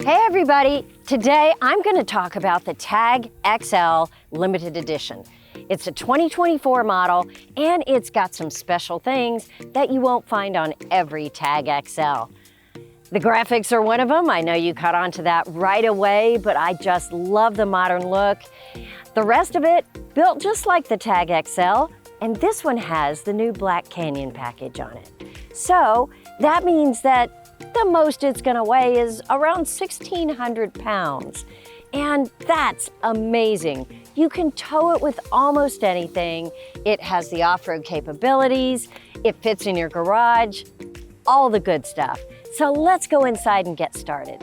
Hey everybody, today I'm going to talk about the TAG XL Limited Edition. It's a 2024 model and it's got some special things that you won't find on every TAG XL. The graphics are one of them. I know you caught on to that right away, but I just love the modern look. The rest of it, built just like the TAG XL, and this one has the new Black Canyon package on it. So that means that the most it's gonna weigh is around 1,600 pounds. And that's amazing. You can tow it with almost anything. It has the off-road capabilities. It fits in your garage, all the good stuff. So let's go inside and get started.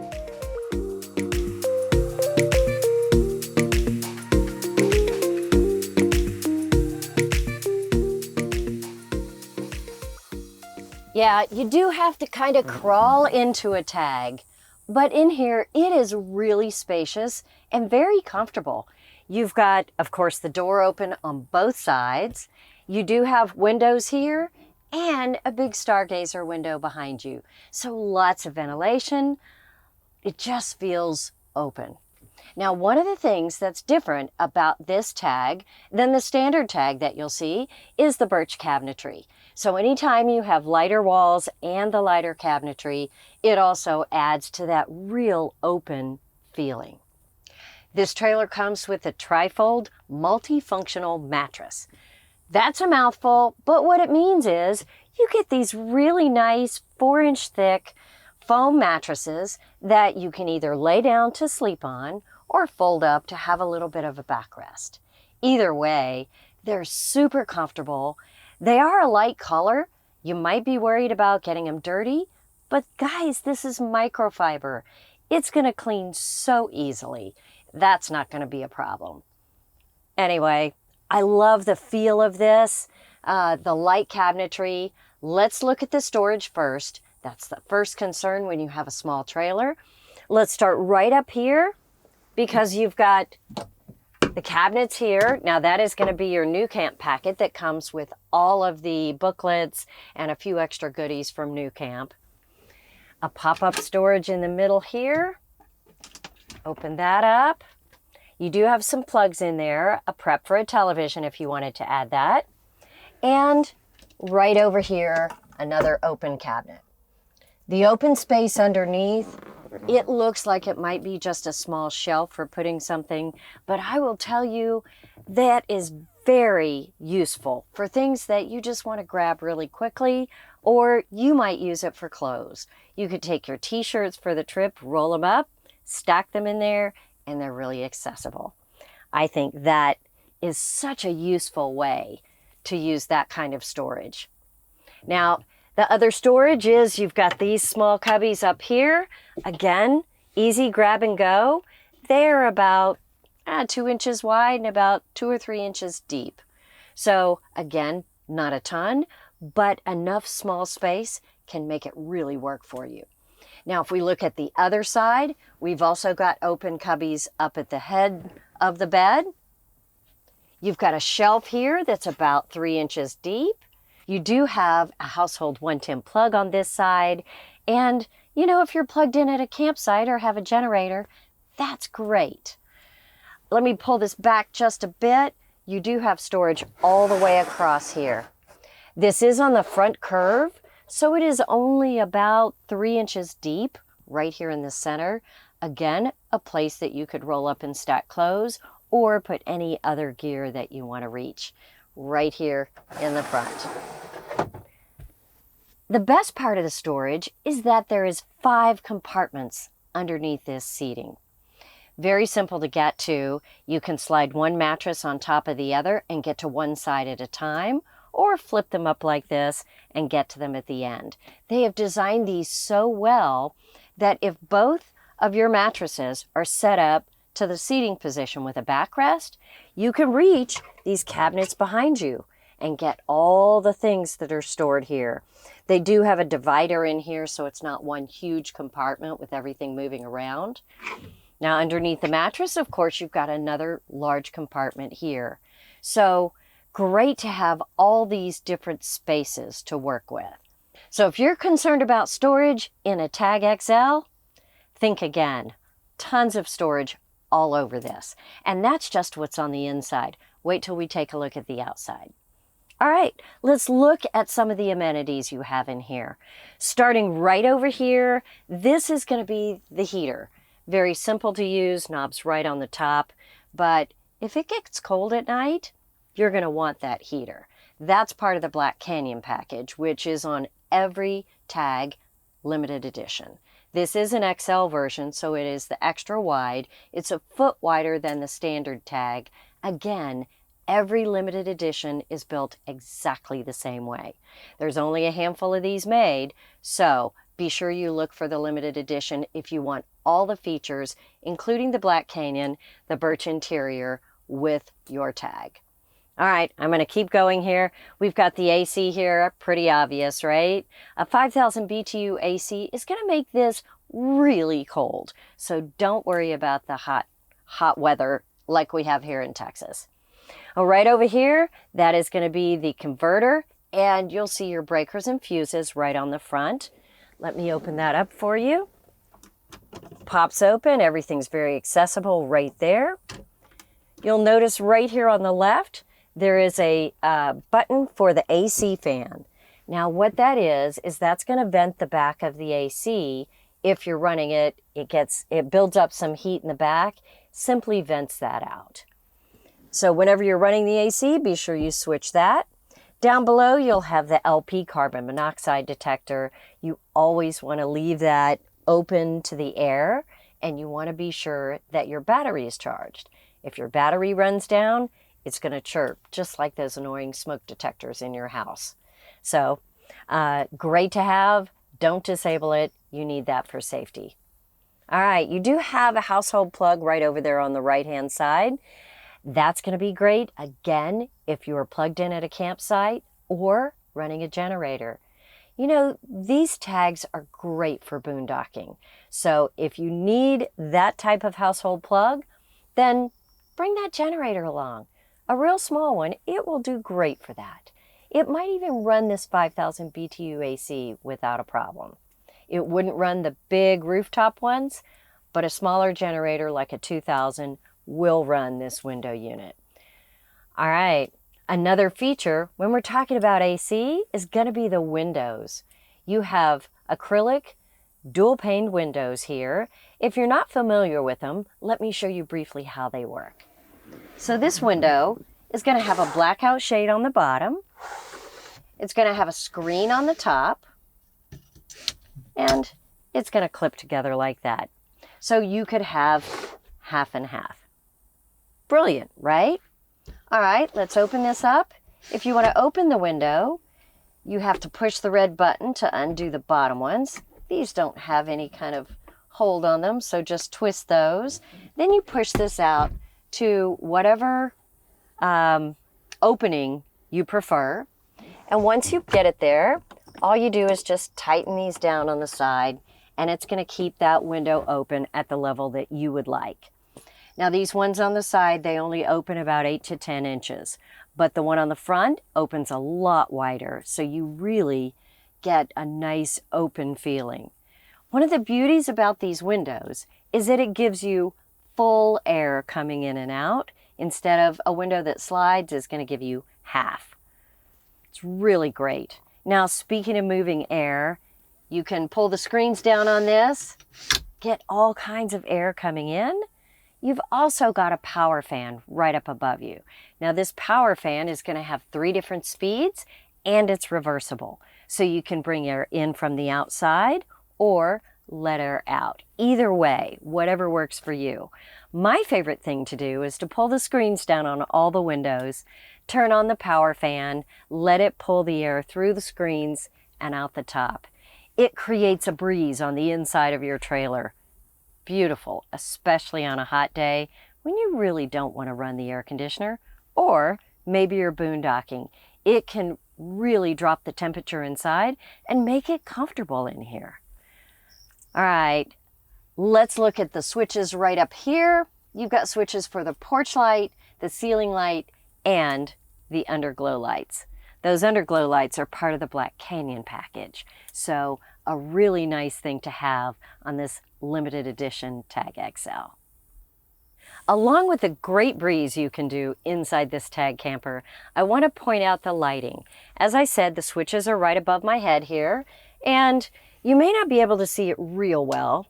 Yeah, you do have to kind of crawl into a TAG, but in here it is really spacious and very comfortable. You've got, of course, the door open on both sides. You do have windows here and a big Stargazer window behind you. So lots of ventilation. It just feels open. Now, one of the things that's different about this TAG than the standard TAG that you'll see is the birch cabinetry. So anytime you have lighter walls and the lighter cabinetry, it also adds to that real open feeling. This trailer comes with a trifold multifunctional mattress. That's a mouthful, but what it means is you get these really nice 4-inch thick foam mattresses that you can either lay down to sleep on or fold up to have a little bit of a backrest. Either way, they're super comfortable. They are a light color. You might be worried about getting them dirty, but guys, this is microfiber. It's gonna clean so easily. That's not gonna be a problem. Anyway, I love the feel of this, the light cabinetry. Let's look at the storage first. That's the first concern when you have a small trailer. Let's start right up here because you've got the cabinets here. Now that is going to be your nuCamp packet that comes with all of the booklets and a few extra goodies from nuCamp. A pop-up storage in the middle here. Open that up. You do have some plugs in there, a prep for a television if you wanted to add that. And right over here, another open cabinet. The open space underneath, it looks like it might be just a small shelf for putting something, but I will tell you that is very useful for things that you just want to grab really quickly, or you might use it for clothes. You could take your t-shirts for the trip, roll them up, stack them in there, and they're really accessible. I think that is such a useful way to use that kind of storage. Now, the other storage is you've got these small cubbies up here. Again, easy grab and go. They're about 2 inches wide and about 2 or 3 inches deep. So again, not a ton, but enough small space can make it really work for you. Now, if we look at the other side, we've also got open cubbies up at the head of the bed. You've got a shelf here that's about 3 inches deep. You do have a household 110 plug on this side. And, you know, if you're plugged in at a campsite or have a generator, that's great. Let me pull this back just a bit. You do have storage all the way across here. This is on the front curve, so it is only about 3 inches deep right here in the center. Again, a place that you could roll up and stack clothes or put any other gear that you want to reach right here in the front. The best part of the storage is that there is 5 compartments underneath this seating. Very simple to get to. You can slide one mattress on top of the other and get to one side at a time, or flip them up like this and get to them at the end. They have designed these so well that if both of your mattresses are set up to the seating position with a backrest, you can reach these cabinets behind you and get all the things that are stored here. They do have a divider in here, so it's not one huge compartment with everything moving around. Now, underneath the mattress, of course, you've got another large compartment here. So great to have all these different spaces to work with. So if you're concerned about storage in a TAG XL, think again. Tons of storage all over this. And that's just what's on the inside. Wait till we take a look at the outside. All right, let's look at some of the amenities you have in here. Starting right over here, this is going to be the heater. Very simple to use, knobs right on the top. But if it gets cold at night, you're going to want that heater. That's part of the Black Canyon package, which is on every tag limited edition. This is an XL version, so it is the extra wide. It's a foot wider than the standard tag. Again, every limited edition is built exactly the same way. There's only a handful of these made, so be sure you look for the limited edition if you want all the features, including the Black Canyon, the birch interior, with your tag. All right, I'm going to keep going here. We've got the AC here, pretty obvious, right? A 5,000 BTU AC is going to make this really cold, so don't worry about the hot weather like we have here in Texas. Right over here, that is going to be the converter, and you'll see your breakers and fuses right on the front. Let me open that up for you. Pops open, everything's very accessible right there. You'll notice right here on the left, there is a button for the AC fan. Now what that is that's going to vent the back of the AC. If you're running it, it builds up some heat in the back, simply vents that out. So whenever you're running the AC, be sure you switch that. Down below, you'll have the LP carbon monoxide detector. You always want to leave that open to the air, and you want to be sure that your battery is charged. If your battery runs down, it's going to chirp, just like those annoying smoke detectors in your house. So, great to have. Don't disable it. You need that for safety. All right, you do have a household plug right over there on the right-hand side. That's going to be great, again, if you are plugged in at a campsite or running a generator. You know, these tags are great for boondocking. So if you need that type of household plug, then bring that generator along. A real small one, it will do great for that. It might even run this 5,000 BTU AC without a problem. It wouldn't run the big rooftop ones, but a smaller generator like a 2000 will run this window unit. All right, another feature when we're talking about AC is going to be the windows. You have acrylic dual paned windows here. If you're not familiar with them, let me show you briefly how they work. So this window is going to have a blackout shade on the bottom. It's going to have a screen on the top, and it's going to clip together like that. So you could have half and half. Brilliant, right? All right, let's open this up. If you want to open the window, you have to push the red button to undo the bottom ones. These don't have any kind of hold on them, so just twist those. Then you push this out to whatever opening you prefer. And once you get it there, all you do is just tighten these down on the side, and it's going to keep that window open at the level that you would like. Now these ones on the side, they only open about 8 to 10 inches, but the one on the front opens a lot wider, so you really get a nice open feeling. One of the beauties about these windows is that it gives you full air coming in and out, instead of a window that slides is going to give you half. It's really great. Now speaking of moving air, you can pull the screens down on this, get all kinds of air coming in. You've also got a power fan right up above you. Now this power fan is going to have 3 different speeds, and it's reversible. So you can bring air in from the outside or let air out. Either way, whatever works for you. My favorite thing to do is to pull the screens down on all the windows, turn on the power fan, let it pull the air through the screens and out the top. It creates a breeze on the inside of your trailer. Beautiful, especially on a hot day when you really don't want to run the air conditioner, or maybe you're boondocking. It can really drop the temperature inside and make it comfortable in here. All right, let's look at the switches right up here. You've got switches for the porch light, the ceiling light, and the underglow lights. Those underglow lights are part of the Black Canyon package. So a really nice thing to have on this limited edition Tag XL. Along with the great breeze you can do inside this Tag camper, I want to point out the lighting. As I said, the switches are right above my head here, and you may not be able to see it real well,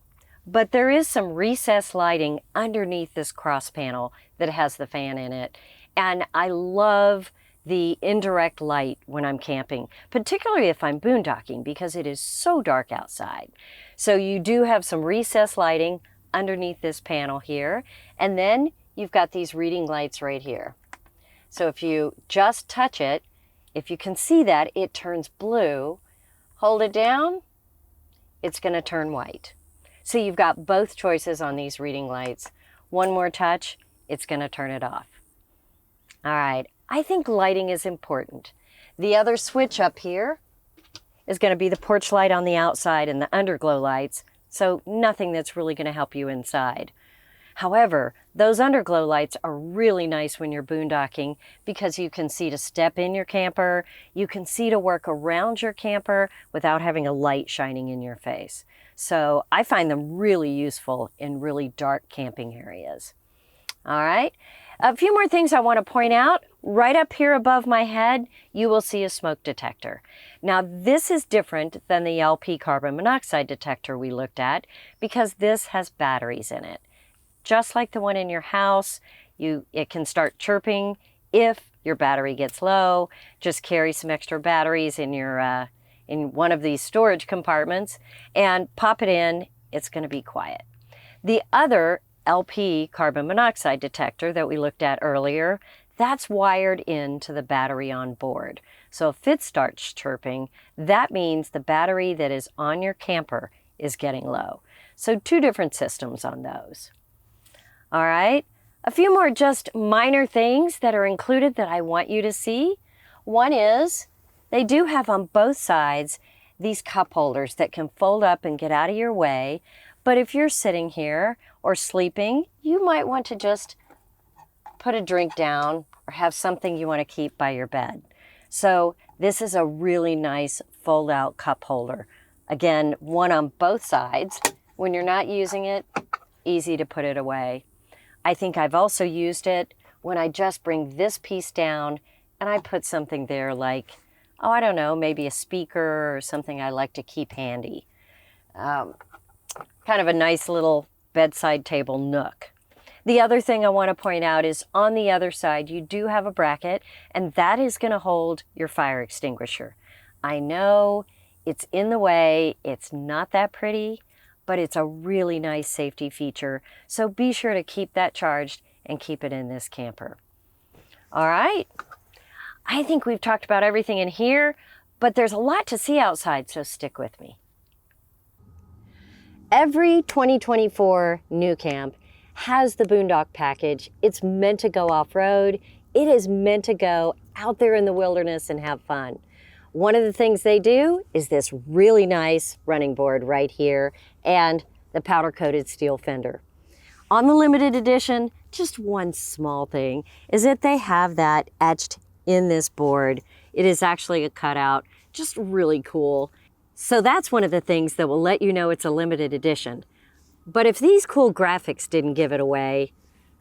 but there is some recessed lighting underneath this cross panel that has the fan in it. And I love the indirect light when I'm camping, particularly if I'm boondocking, because it is so dark outside. So you do have some recessed lighting underneath this panel here, and then you've got these reading lights right here. So if you just touch it, if you can see that, it turns blue. Hold it down, it's going to turn white. So you've got both choices on these reading lights. One more touch, it's going to turn it off. All right, I think lighting is important. The other switch up here is going to be the porch light on the outside and the underglow lights, so nothing that's really going to help you inside. However, those underglow lights are really nice when you're boondocking because you can see to step in your camper, you can see to work around your camper without having a light shining in your face. So I find them really useful in really dark camping areas. All right, a few more things I want to point out. Right up here above my head, you will see a smoke detector. Now this is different than the LP carbon monoxide detector we looked at because this has batteries in it. Just like the one in your house, it can start chirping if your battery gets low. Just carry some extra batteries in your in one of these storage compartments and pop it in. It's going to be quiet. The other LP carbon monoxide detector that we looked at earlier, that's wired into the battery on board. So if it starts chirping, that means the battery that is on your camper is getting low. So two different systems on those. All right, a few more just minor things that are included that I want you to see. One is they do have on both sides these cup holders that can fold up and get out of your way. But if you're sitting here or sleeping, you might want to just put a drink down or have something you want to keep by your bed. So this is a really nice fold-out cup holder. Again, one on both sides. When you're not using it, easy to put it away. I think I've also used it when I just bring this piece down and I put something there like, oh, I don't know, maybe a speaker or something I like to keep handy. Kind of a nice little bedside table nook. The other thing I want to point out is on the other side, you do have a bracket, and that is going to hold your fire extinguisher. I know it's in the way, it's not that pretty, but it's a really nice safety feature. So be sure to keep that charged and keep it in this camper. All right, I think we've talked about everything in here, but there's a lot to see outside, so stick with me. Every 2024 nuCamp has the Boondock package. It's meant to go off-road. It is meant to go out there in the wilderness and have fun. One of the things they do is this really nice running board right here and the powder-coated steel fender. On the limited edition, just one small thing is that they have that etched in this board. It is actually a cutout, just really cool. So that's one of the things that will let you know it's a limited edition. But if these cool graphics didn't give it away,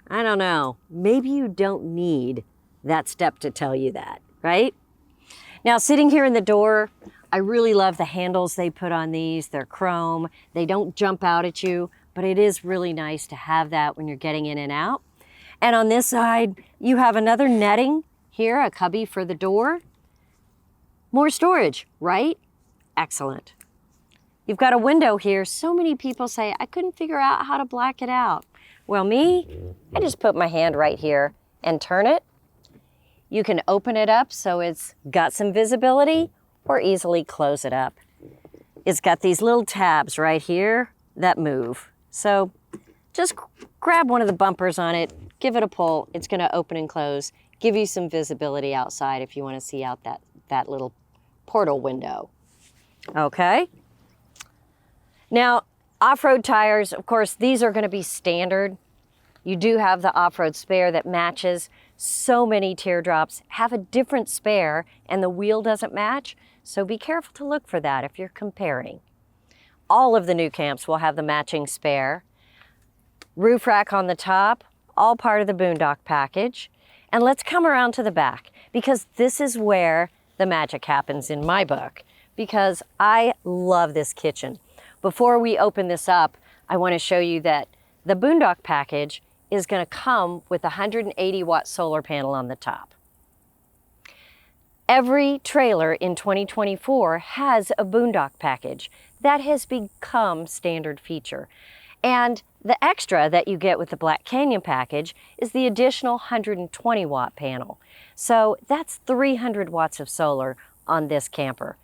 I don't know, maybe you don't need that step to tell you that, right? Now, sitting here in the door, I really love the handles they put on these. They're chrome. They don't jump out at you, but it is really nice to have that when you're getting in and out. And on this side, you have another netting here, a cubby for the door. More storage, right? Excellent. You've got a window here. So many people say, I couldn't figure out how to black it out. Well, me, I just put my hand right here and turn it. You can open it up so it's got some visibility or easily close it up. It's got these little tabs right here that move. So just grab one of the bumpers on it, give it a pull. It's going to open and close, give you some visibility outside if you want to see out that little portal window. Okay. Now, off-road tires, of course, these are going to be standard. You do have the off-road spare that matches. So many teardrops have a different spare and the wheel doesn't match, so be careful to look for that if you're comparing. all of the nuCamps will have the matching spare. Roof rack on the top, all part of the boondock package. And let's come around to the back, because this is where the magic happens in my book, because I love this kitchen. Before we open this up, I want to show you that the boondock package is going to come with a 180 watt solar panel on the top. Every trailer in 2024 has a boondock package. That has become standard feature. And the extra that you get with the Black Canyon package is the additional 120 watt panel. So that's 300 watts of solar on this camper.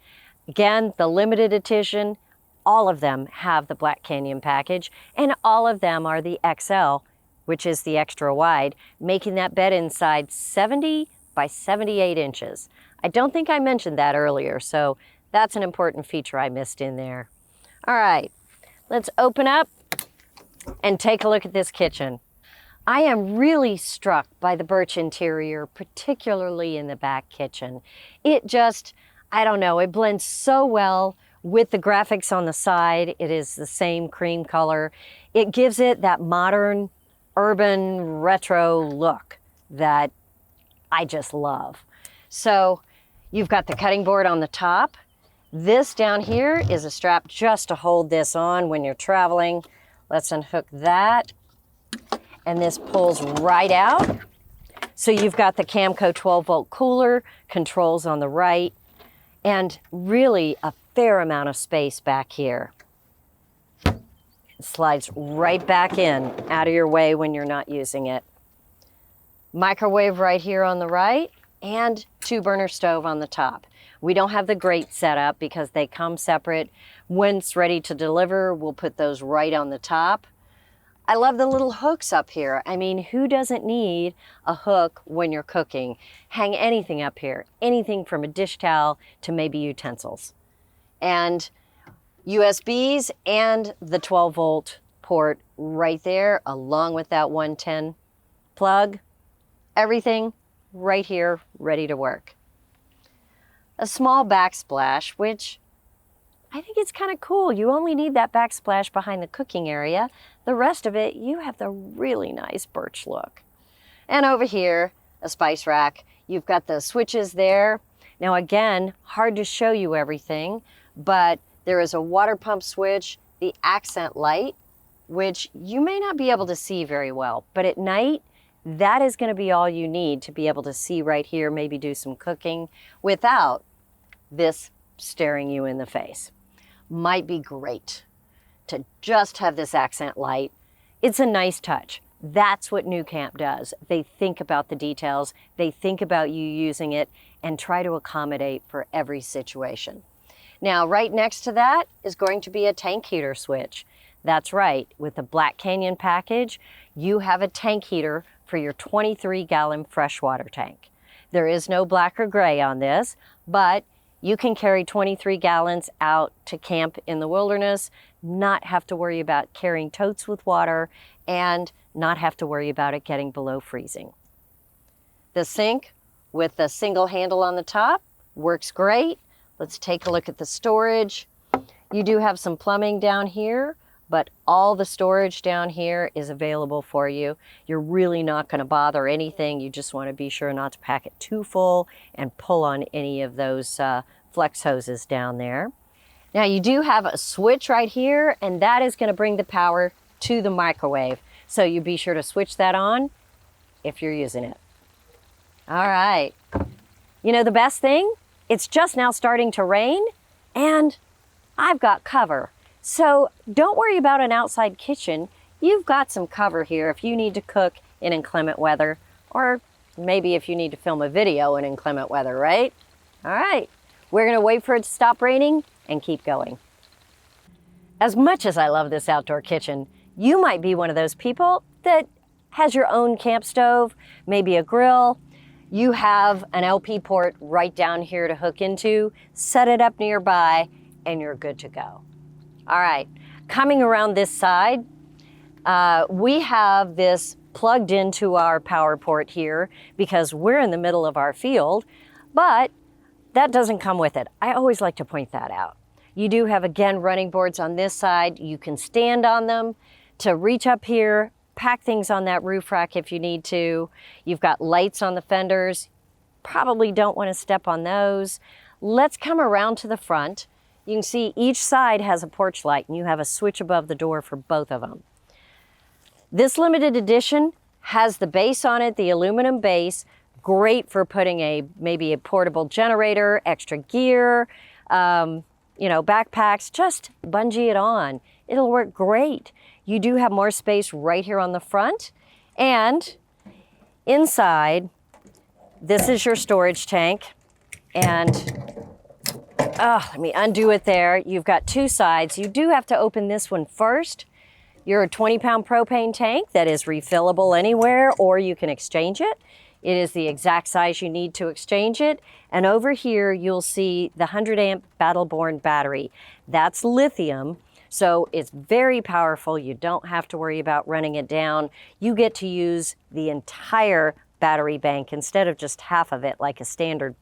Again, the limited edition, all of them have the Black Canyon package, and all of them are the XL, which is the extra wide, making that bed inside 70 by 78 inches. I don't think I mentioned that earlier, so that's an important feature I missed in there. All right, let's open up and take a look at this kitchen. I am really struck by the birch interior, particularly in the back kitchen. It just, I don't know, it blends so well with the graphics on the side. It is the same cream color. It gives it that modern, urban, retro look that I just love. So you've got the cutting board on the top. This down here is a strap just to hold this on when you're traveling. Let's unhook that. And this pulls right out. So you've got the Camco 12-volt cooler, controls on the right, and really a fair amount of space back here. It slides right back in, out of your way when you're not using it. Microwave right here on the right, and 2-burner stove on the top. We don't have the grate set up because they come separate. When it's ready to deliver, we'll put those right on the top. I love the little hooks up here. I mean, who doesn't need a hook when you're cooking? Hang anything up here, anything from a dish towel to maybe utensils. And USBs and the 12-volt port right there, along with that 110 plug. Everything right here, ready to work. A small backsplash, which I think it's kind of cool. You only need that backsplash behind the cooking area. The rest of it, you have the really nice birch look. And over here, a spice rack. You've got the switches there. Now again, hard to show you everything, but there is a water pump switch, the accent light, which you may not be able to see very well, but at night, that is going to be all you need to be able to see right here, maybe do some cooking without this staring you in the face. Might be great to just have this accent light. It's a nice touch. That's what nuCamp does. They think about the details, they think about you using it, and try to accommodate for every situation. Now, right next to that is going to be a tank heater switch. That's right, with the Black Canyon package, you have a tank heater for your 23-gallon freshwater tank. There is no black or gray on this, but you can carry 23 gallons out to camp in the wilderness, not have to worry about carrying totes with water, and not have to worry about it getting below freezing. The sink with the single handle on the top works great. Let's take a look at the storage. You do have some plumbing down here, but all the storage down here is available for you. You're really not going to bother anything. You just want to be sure not to pack it too full and pull on any of those flex hoses down there. Now you do have a switch right here, and that is going to bring the power to the microwave. So you be sure to switch that on if you're using it. All right. You know the best thing? It's just now starting to rain, and I've got cover. So don't worry about an outside kitchen. You've got some cover here if you need to cook in inclement weather, or maybe if you need to film a video in inclement weather, right? All right, we're gonna wait for it to stop raining and keep going. As much as I love this outdoor kitchen, you might be one of those people that has your own camp stove, maybe a grill. You have an LP port right down here to hook into, set it up nearby, and you're good to go. All right, coming around this side, we have this plugged into our power port here because we're in the middle of our field, but that doesn't come with it. I always like to point that out. You do have, again, running boards on this side. You can stand on them to reach up here, pack things on that roof rack if you need to. You've got lights on the fenders. Probably don't want to step on those. Let's come around to the front. You can see each side has a porch light, and you have a switch above the door for both of them. This limited edition has the base on it, the aluminum base, great for putting maybe a portable generator, extra gear, you know, backpacks. Just bungee it on. It'll work great. You do have more space right here on the front, and inside, this is your storage tank, and let me undo it there. You've got two sides. You do have to open this one first. Your 20-pound propane tank that is refillable anywhere, or you can exchange it. It is the exact size you need to exchange it. And over here, you'll see the 100-amp Battle-Born battery. That's lithium, so it's very powerful. You don't have to worry about running it down. You get to use the entire battery bank instead of just half of it like a standard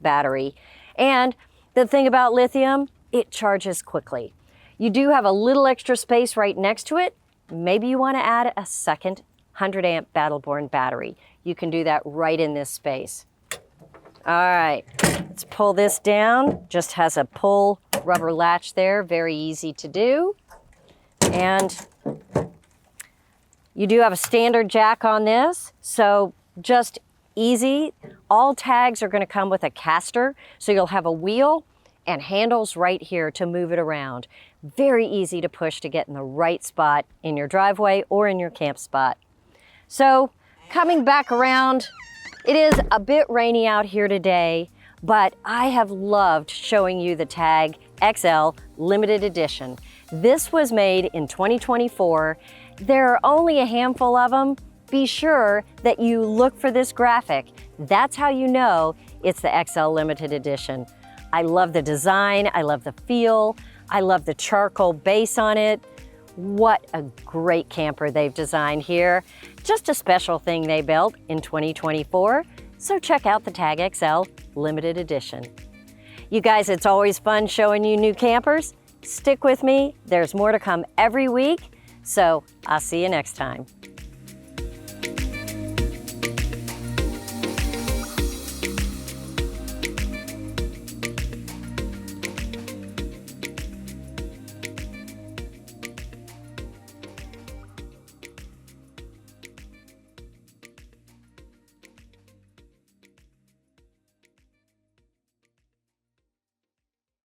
battery. And the thing about lithium, it charges quickly. You do have a little extra space right next to it. Maybe you want to add a second 100-amp Battle-Born battery. You can do that right in this space. All right, let's pull this down. Just has a pull rubber latch there, very easy to do. And you do have a standard jack on this, so just easy. All tags are going to come with a caster, so you'll have a wheel and handles right here to move it around. Very easy to push to get in the right spot in your driveway or in your camp spot. So coming back around, it is a bit rainy out here today, but I have loved showing you the TAG XL Limited Edition. This was made in 2024. There are only a handful of them. Be sure that you look for this graphic. That's how you know it's the XL Limited Edition. I love the design, I love the feel, I love the charcoal base on it. What a great camper they've designed here. Just a special thing they built in 2024. So check out the TAG XL Limited Edition. You guys, it's always fun showing you new campers. Stick with me, there's more to come every week. So I'll see you next time.